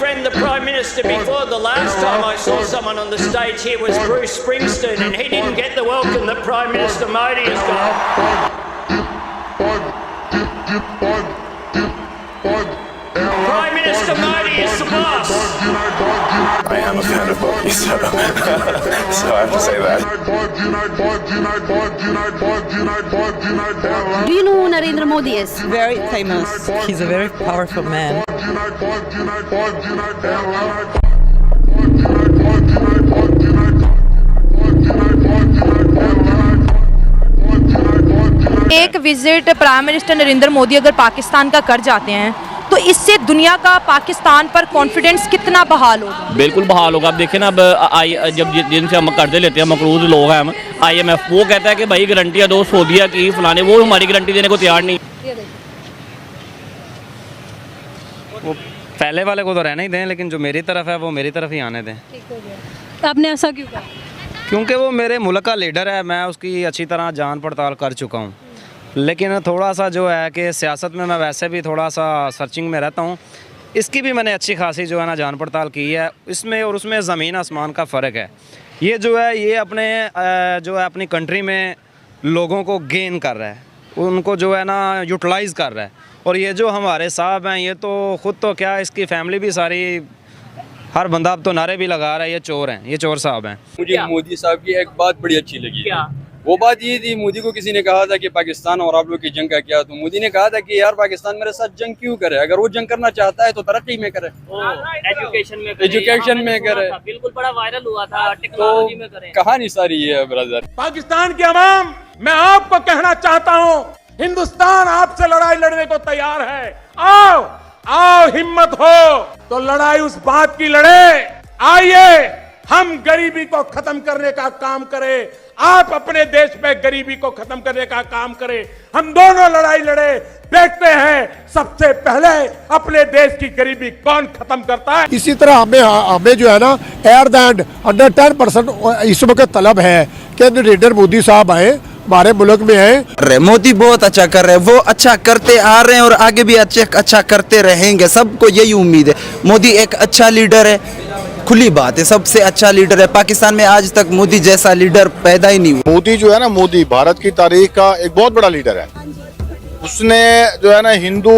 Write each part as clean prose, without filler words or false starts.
friend, the Prime Minister, before the last time I saw someone on the stage here was Bruce Springsteen, and he didn't get the welcome that Prime Minister Modi has got. Prime Minister Modi is the boss. I am a fan of Modi, so I have to say that. Do you know who Narendra Modi is? Very famous. He's a very powerful man. एक visit prime minister Narendra Modi अगर पाकिस्तान का कर जाते हैं तो इससे दुनिया का पाकिस्तान पर कॉन्फिडेंस कितना बहाल होगा? बिल्कुल बहाल होगा। अब देखें ना, अब जब जिनसे हम कर्जे लेते हैं, मकरूज लोग हैं हम, IMF वो कहता है कि भाई गारंटियाँ दो सऊदीया की फलाने, वो हमारी गारंटी देने को तैयार नहीं। वो पहले वाले को तो रहने ही दें, लेकिन जो मेरी तरफ है वो मेरी तरफ ही आने दें। आपने ऐसा क्यों कहा? क्योंकि वो मेरे मुल्क का लीडर है, मैं उसकी अच्छी तरह जान पड़ताल कर चुका हूँ। लेकिन थोड़ा सा जो है कि सियासत में मैं वैसे भी थोड़ा सा सर्चिंग में रहता हूँ, इसकी भी मैंने अच्छी खासी जो है ना जान पड़ताल की है। इसमें और उसमें ज़मीन आसमान का फ़र्क है। ये जो है ये अपने जो है अपनी कंट्री में लोगों को गेन कर रहा है, उनको जो है ना यूटिलाइज़ कर रहा है। और ये जो हमारे साहब हैं, ये तो ख़ुद तो क्या, इसकी फैमिली भी सारी, हर बंदा अब तो नारे भी लगा रहा है ये चोर हैं, ये चोर साहब हैं। मुझे मोदी साहब की एक बात बड़ी अच्छी लगी। क्या? वो बात ये थी, मोदी को किसी ने कहा था कि पाकिस्तान और आप लोग की जंग का क्या, तो मोदी ने कहा था कि यार पाकिस्तान मेरे साथ जंग क्यों करे, अगर वो जंग करना चाहता है तो तरक्की में करे, एजुकेशन में करे। बिल्कुल बड़ा वायरल हुआ था, टेक्नोलॉजी में करे। कहानी सारी है ब्रदर। पाकिस्तान के अवाम, मैं आपको कहना चाहता हूँ, हिंदुस्तान आपसे लड़ाई लड़ने को तैयार है। आओ आओ, हिम्मत हो तो लड़ाई उस बात की लड़े। आइए हम गरीबी को खत्म करने का काम करें, आप अपने देश में गरीबी को खत्म करने का काम करें, हम दोनों लड़ाई लड़े। देखते हैं सबसे पहले अपने देश की गरीबी कौन खत्म करता है। इसी तरह हमें जो है ना एयर दैट अंडर 10% इस वक्त तलब है कि नरेंद्र मोदी साहब आए, हमारे मुल्क में है। मोदी बहुत अच्छा कर रहे हैं, वो अच्छा करते आ रहे हैं और आगे भी अच्छा करते रहेंगे, सबको यही उम्मीद है। मोदी एक अच्छा लीडर है, खुली बात है, सबसे अच्छा लीडर है। पाकिस्तान में आज तक मोदी जैसा लीडर पैदा ही नहीं हुआ। मोदी जो है ना, मोदी भारत की तारीख का एक बहुत बड़ा लीडर है। उसने जो है ना हिंदू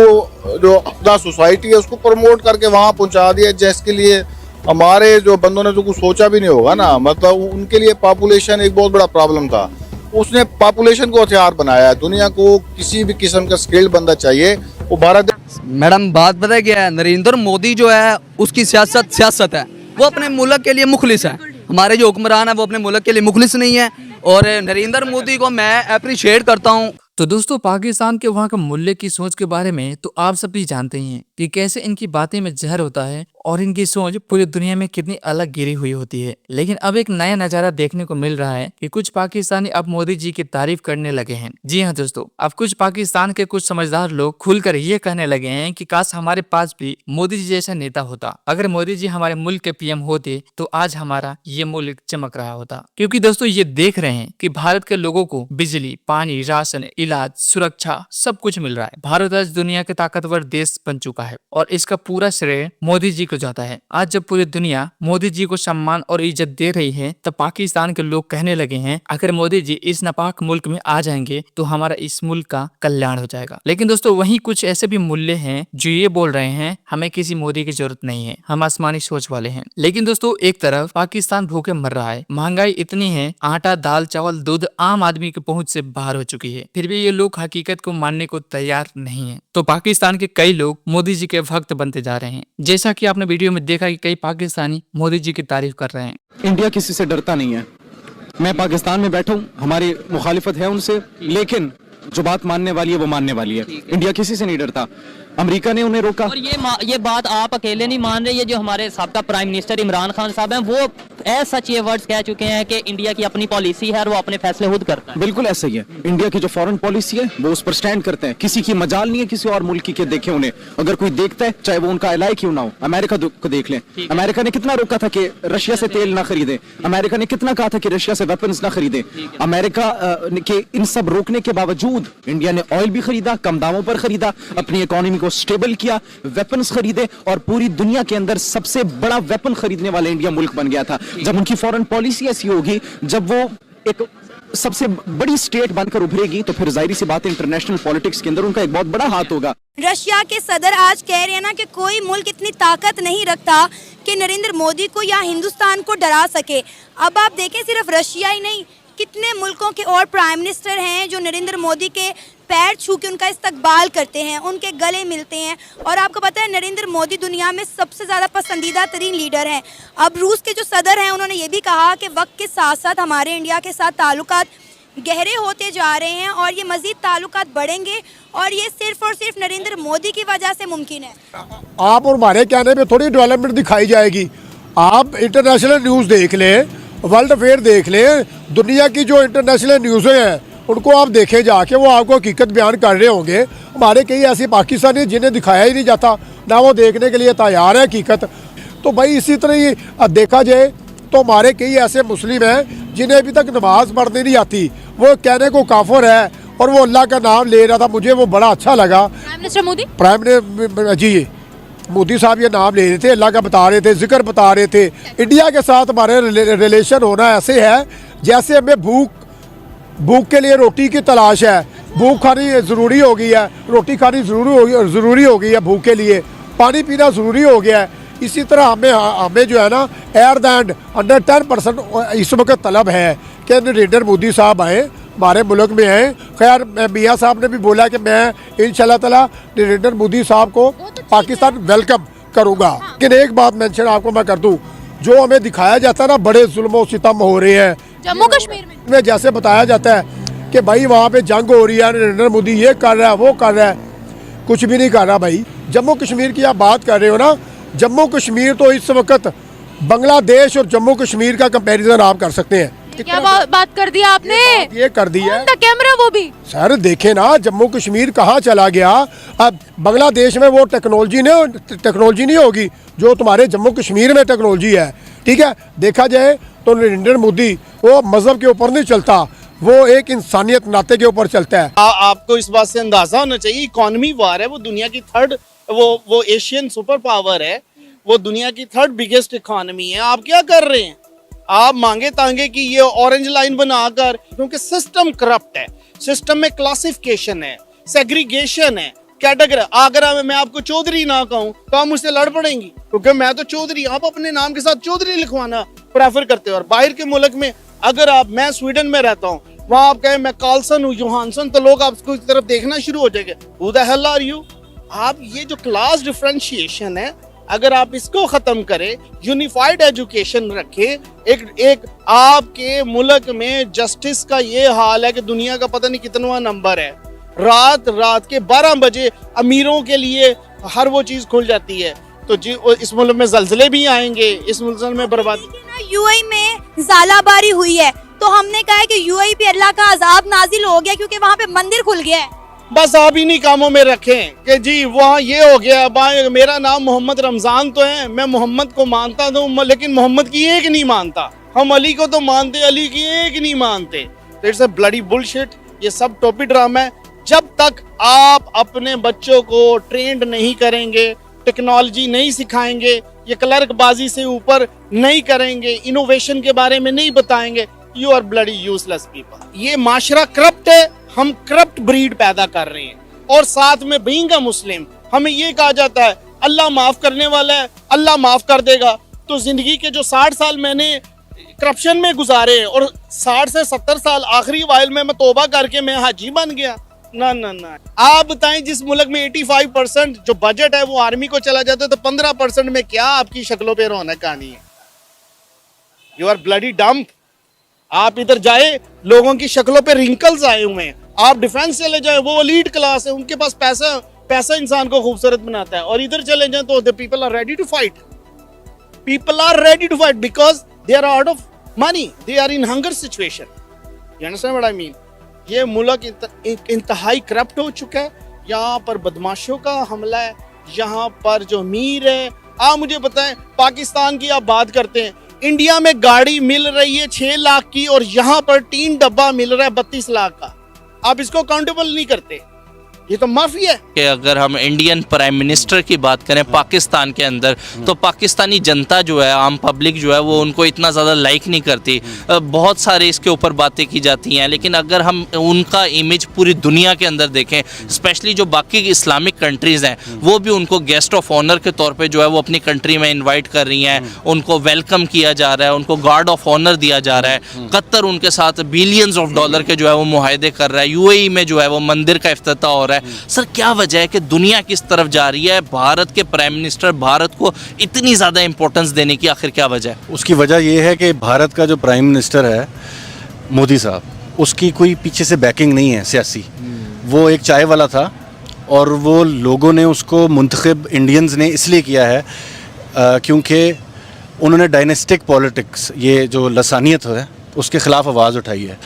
जो अपना सोसाइटी है उसको प्रमोट करके वहाँ पहुँचा दिया, जिसके लिए हमारे जो बंदों ने तो कुछ सोचा भी नहीं होगा ना। मतलब उनके लिए पॉपुलेशन एक बहुत बड़ा प्रॉब्लम था, उसने पॉपुलेशन को हथियार बनाया। दुनिया को किसी भी किस्म का स्किल्ड बंदा चाहिए, वो भारत। मैडम बात पता है क्या है, नरेंद्र मोदी जो है उसकी सियासत है, वो अपने मुल्क के लिए मुखलिस है। हमारे जो हुक्मरान है वो अपने मुल्क के लिए मुखलिस नहीं है, और नरेंद्र मोदी को मैं अप्रिशिएट करता हूँ। तो दोस्तों, पाकिस्तान के वहाँ के मुल्क की सोच के बारे में तो आप सब भी जानते ही हैं कि कैसे इनकी बातें में जहर होता है और इनकी सोच पूरी दुनिया में कितनी अलग गिरी हुई होती है। लेकिन अब एक नया नजारा देखने को मिल रहा है कि कुछ पाकिस्तानी अब मोदी जी की तारीफ करने लगे हैं। जी हाँ दोस्तों, अब कुछ पाकिस्तान के कुछ समझदार लोग खुलकर ये कहने लगे हैं कि काश हमारे पास भी मोदी जी जैसा नेता होता। अगर मोदी जी हमारे मुल्क के PM होते तो आज हमारा ये मुल्क चमक रहा होता। क्योंकि दोस्तों ये देख रहे हैं कि भारत के लोगों को बिजली, पानी, राशन, इलाज, सुरक्षा सब कुछ मिल रहा है। भारत आज दुनिया के ताकतवर देश बन चुका है और इसका पूरा श्रेय मोदी जी को जाता है। आज जब पूरी दुनिया मोदी जी को सम्मान और इज्जत दे रही है, तब पाकिस्तान के लोग कहने लगे हैं अगर मोदी जी इस नापाक मुल्क में आ जाएंगे तो हमारा इस मुल्क का कल्याण हो जाएगा। लेकिन दोस्तों वहीं कुछ ऐसे भी मुल्ले हैं जो ये बोल रहे हैं हमें किसी मोदी की जरूरत नहीं है, हम आसमानी सोच वाले हैं। लेकिन दोस्तों एक तरफ पाकिस्तान भूखे मर रहा है, महंगाई इतनी है, आटा, दाल, चावल, दूध आम आदमी की पहुंच से बाहर हो चुकी है, फिर भी ये लोग हकीकत को मानने को तैयार नहीं है। तो पाकिस्तान के कई लोग मोदी जी के भक्त बनते जा रहे हैं। जैसा कि आपने वीडियो में देखा कि कई पाकिस्तानी मोदी जी की तारीफ कर रहे हैं। इंडिया किसी से डरता नहीं है। मैं पाकिस्तान में बैठा हूँ, हमारी मुखालिफत है उनसे, लेकिन जो बात मानने वाली है वो मानने वाली है। इंडिया किसी से नहीं डरता। अमेरिका ने उन्हें रोका। और ये बात आप अकेले नहीं मान रहे, ये जो हमारे साबका प्राइम मिनिस्टर इमरान खान साहब हैं वो एज सच ये वर्ड्स कह चुके हैं कि इंडिया की अपनी पॉलिसी है और वो अपने फैसले खुद करता है। बिल्कुल ऐसा ही है। इंडिया की जो फॉरेन पॉलिसी है वो उस पर स्टैंड करते हैं, किसी की मजाल नहीं है किसी और मुल्क की के देखे उन्हें। अगर कोई देखता है चाहे वो उनका एलाई क्यों ना हो, अमेरिका को देख लें, अमेरिका ने कितना रोका था कि रशिया से तेल ना खरीदे, अमेरिका ने कितना कहा था कि रशिया से वेपन्स ना खरीदे। अमेरिका के इन सब रोकने के बावजूद इंडिया ने ऑयल भी खरीदा, कम दामों पर खरीदा, अपनी इकोनॉमी को स्टेबल किया, वेपन्स खरीदे और पूरी दुनिया के अंदर सबसे बड़ा वेपन खरीदने वाला इंडिया मुल्क बन गया था। जब उनकी फॉरेन पॉलिसी ऐसी होगी, जब वो एक सबसे बड़ी स्टेट बनकर उभरेगी, तो फिर जाहिर सी बात है इंटरनेशनल पॉलिटिक्स के अंदर उनका एक बहुत बड़ा हाथ होगा। रशिया के सदर आज कह रहे हैं ना कि कोई मुल्क इतनी ताकत नहीं रखता कि नरेंद्र मोदी को या हिंदुस्तान को डरा सके। अब आप देखें सिर्फ रशिया ही नहीं, कितने मुल्कों के और प्राइम मिनिस्टर हैं जो नरेंद्र मोदी के पैर छू के उनका इस्तकबाल करते हैं, उनके गले मिलते हैं। और आपको पता है नरेंद्र मोदी दुनिया में सबसे ज़्यादा पसंदीदा तरीन लीडर हैं। अब रूस के जो सदर हैं उन्होंने ये भी कहा कि वक्त के साथ साथ हमारे इंडिया के साथ ताल्लुकात गहरे होते जा रहे हैं और ये मज़ीद ताल्लुकात बढ़ेंगे और ये सिर्फ और सिर्फ नरेंद्र मोदी की वजह से मुमकिन है। आप और हमारे कहने पे थोड़ी डेवलपमेंट दिखाई जाएगी। आप इंटरनेशनल न्यूज़ देख लें, वर्ल्ड अफेयर देख लें, दुनिया की जो इंटरनेशनल न्यूज़ें हैं उनको आप देखें जाके, वो आपको हकीकत बयान कर रहे होंगे। हमारे कई ऐसे पाकिस्तानी जिन्हें दिखाया ही नहीं जाता, ना वो देखने के लिए तैयार है हकीकत। तो भाई इसी तरह ही देखा जाए तो हमारे कई ऐसे मुस्लिम हैं जिन्हें अभी तक नमाज पढ़नी नहीं आती, वो कहने को काफिर है और वो अल्लाह का नाम ले रहा था। मुझे वो बड़ा अच्छा लगा। प्राइम मिनिस्टर मोदी, जी मोदी साहब ये नाम ले रहे थे, अल्लाह का बता रहे थे, जिक्र बता रहे थे। इंडिया के साथ हमारे रिलेशन होना ऐसे है जैसे हमें भूख के लिए रोटी की तलाश है, भूख खानी ज़रूरी हो गई है, रोटी खानी ज़रूरी हो गई है, भूख के लिए पानी पीना ज़रूरी हो गया है। इसी तरह हमें जो है ना एट द एंड अंडर 10% इस वक्त तलब है कि नरेंद्र मोदी साहब आए, हमारे मुल्क में आए। खैर मियाँ साहब ने भी बोला कि मैं इंशाल्लाह ताला नरेंद्र मोदी साहब को पाकिस्तान वेलकम करूँगा। लेकिन एक बात मेंशन आपको मैं कर दूँ, जो हमें दिखाया जाता है ना बड़े जुल्म सितम हो रहे हैं जम्मू कश्मीर में, जैसे बताया जाता है कि भाई वहाँ पे जंग हो रही है, नरेंद्र मोदी ये कर रहा है वो कर रहा है, कुछ भी नहीं कर रहा भाई। जम्मू कश्मीर की आप बात कर रहे हो ना, जम्मू कश्मीर तो इस वक्त बांग्लादेश और जम्मू कश्मीर का कंपैरिजन आप कर सकते हैं। क्या बात कर दिया आपने? ये कर दी है कैमरा वो भी सर, देखे ना जम्मू कश्मीर कहाँ चला गया। अब बांग्लादेश में वो टेक्नोलॉजी नहीं होगी जो तुम्हारे जम्मू कश्मीर में टेक्नोलॉजी है। ठीक है, देखा जाए तो नरेंद्र मोदी वो मजहब के ऊपर नहीं चलता, वो एक इंसानियत नाते के ऊपर चलता है। आपको इस बात से अंदाजा होना चाहिए, इकोनॉमी वार है, वो दुनिया की थर्ड, वो एशियन सुपर पावर है, वो दुनिया की थर्ड बिगेस्ट इकोनॉमी है। आप क्या कर रहे हैं? आप मांगे तांगे कि ये ऑरेंज लाइन बनाकर, क्योंकि सिस्टम करप्ट है, सिस्टम में क्लासिफिकेशन है, सेग्रीगेशन है, कैटेगरी। अगर मैं आपको चौधरी ना कहूँ तो आप मुझसे लड़ पड़ेंगी, क्योंकि मैं तो चौधरी, आप अपने नाम के साथ चौधरी लिखवाना प्रेफर करते हो। और बाहर के मुल्क में अगर मैं स्वीडन में रहता हूँ, वहाँ आप कहें मैं कार्लसन हूँ, जोहानसन, तो लोग आपको इस तरफ देखना शुरू हो जाएंगे, who the hell are you. आप ये जो क्लास डिफरेंशिएशन है, अगर आप इसको खत्म करें, यूनिफाइड एजुकेशन रखें, एक आपके मुल्क में जस्टिस का ये हाल है कि दुनिया का पता नहीं कितना नंबर है, रात के 12 बजे अमीरों के लिए हर वो चीज खुल जाती है। तो जी इस मुल्क में जल्जले भी आएंगे, इस मुल्क में बर्बादी। यूएई में ज़ालाबारी हुई है तो हमने कहा है कि यूएई पे अल्लाह का अजाब नाजिल हो गया क्योंकि वहाँ पे मंदिर खुल गया है। बस आप इन्हीं कामों में रखें कि जी वहाँ ये हो गया। मेरा नाम मोहम्मद रमजान तो है, मैं मोहम्मद को मानता हूँ, लेकिन मोहम्मद की एक नहीं मानता। हम अली को तो मानते, अली की एक नहीं मानते। तो इट्स अ ब्लडी बुलशिट, ये सब टोपी ड्रामा है। जब तक आप अपने बच्चों को ट्रेंड नहीं करेंगे, टेक्नोलॉजी नहीं सिखाएंगे, ये क्लर्कबाजी से ऊपर नहीं करेंगे, इनोवेशन के बारे में नहीं बताएंगे, you are bloody useless people. ये माशरा करप्ट है, हम करप्ट ब्रीड पैदा कर रहे हैं। और साथ में बीइंग अ मुस्लिम हमें ये कहा जाता है अल्लाह माफ करने वाला है, अल्लाह माफ कर देगा। तो जिंदगी के जो 60 साल मैंने करप्शन में गुजारे हैं और 60 से 70 साल आखिरी वाइल में मैं तौबा करके मैं हाजी बन गया, ना ना ना। आप बताएं जिस मुल्क में 85% जो बजट है वो आर्मी को चला जाता है, तो 15% में क्या आपकी शक्लों पे रौनक आनी है? You are bloody dumb. आप इधर जाए, लोगों की शक्लों पे रिंकल्स आए हुए हैं। आप डिफेंस चले जाए, वो एलीट क्लास है, उनके पास पैसा इंसान को खूबसूरत बनाता है। और इधर चले जाए तो the people are ready to fight, people are ready to fight because they are out of money, they are in hunger situation. You understand what I mean? ये मुल्क इंतहाई करप्ट हो चुका है, यहाँ पर बदमाशों का हमला है, यहाँ पर जो अमीर है। आप मुझे बताएं, पाकिस्तान की आप बात करते हैं, इंडिया में गाड़ी मिल रही है 6 लाख की और यहाँ पर 3 डब्बा मिल रहा है 32 लाख का। आप इसको काउंटेबल नहीं करते, ये तो माफिया है। कि अगर हम इंडियन प्राइम मिनिस्टर की बात करें पाकिस्तान के अंदर, तो पाकिस्तानी जनता जो है, आम पब्लिक जो है, वो उनको इतना ज़्यादा लाइक नहीं करती। बहुत सारे इसके ऊपर बातें की जाती हैं, लेकिन अगर हम उनका इमेज पूरी दुनिया के अंदर देखें, स्पेशली जो बाकी इस्लामिक कंट्रीज़ हैं, वो भी उनको गेस्ट ऑफ ऑनर के तौर पर जो है वो अपनी कंट्री में इन्वाइट कर रही हैं, उनको वेलकम किया जा रहा है, उनको गार्ड ऑफ ऑनर दिया जा रहा है। कतर उनके साथ बिलियंस ऑफ डॉलर के जो है वो मुआहदे कर रहा है। UAE में जो है वो मंदिर का इफ्तिताह हो रहा है। सर, क्या वजह है कि दुनिया किस तरफ जा रही है? भारत के प्राइम मिनिस्टर भारत को इतनी ज़्यादा इंपॉर्टेंस देने की आखिर क्या वजह है? उसकी वजह यह है कि भारत का जो प्राइम मिनिस्टर है मोदी साहब, उसकी कोई पीछे से बैकिंग नहीं है सियासी। वो एक चाय वाला था और वो लोगों ने उसको मुंतखब इंडियंस ने इसलिए किया है क्योंकि उन्होंने डायनेस्टिक पॉलिटिक्स, ये जो लसानियत है, उसके ख़िलाफ़ आवाज़ उठाई है।